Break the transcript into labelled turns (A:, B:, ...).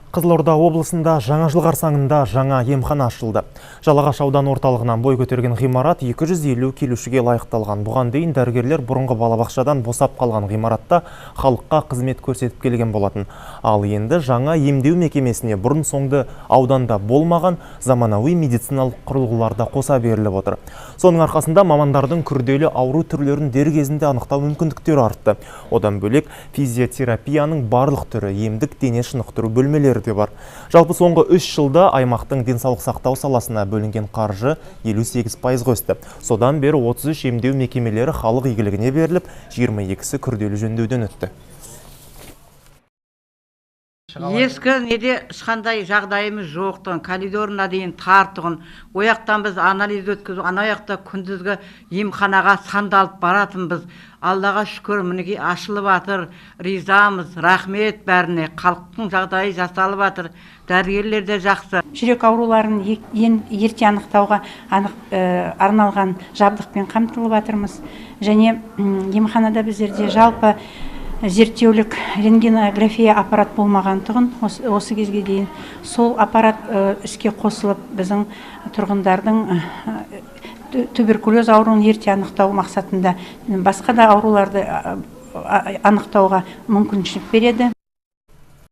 A: Қызылорда облысында жаңа жыл қарсаңында жаңа емхана ашылды. Жалағаш аудан орталығынан бой көтерген ғимарат 250 келушіге лайықталған. Бұған дейін дәрігерлер бұрынғы балабақшадан босап қалған ғимаратта халыққа қызмет көрсетіп келген болатын. Ал енді жаңа емдеу мекемесіне бұрын соңды ауданда болмаған заманауи медициналық құрылғыларда қоса беріліп отыр. Соның арқасында мамандардың күрделі ауру түрлерін дер кезінде анықтау мүмкіндіктері артты. Одан бөлек физиотерапияның барлық түрі, емдік дене шынықтыру бөлмелері де бар. Жалпы соңғы 3 жылда аймақтың денсаулық сақтау саласына бөлінген қаржы 58%-ға өсті. Содан бері 33 емдеу мекемелері халық игілігіне беріліп, 22-сі күрделі жөндеуден өтті.
B: Ескі неде ешқандай жағдайымыз жоқтығын, коридорына дейін тартығын, ояқтан біз анализ өткізу, анаяқта күндізгі емханаға сандалып баратынбыз. Аллаға шүкір, мінеге ашылып атыр, ризамыз, рахмет бәріне, халықтың жағдайы жасалып атыр, дәрігерлер де жақсы.
C: Жүрек ауруларын ерте анықтауға арналған жабдықпен қамтылып атырмыз. Және емханада біздерде жалпы зерттеулік рентгенография аппарат болмағандығын осы кезге дейін сол аппарат іске қосылып біздің тұрғындардың туберкулез ауруын ерте анықтау мақсатында басқа да ауруларды анықтауға мүмкіншілік береді.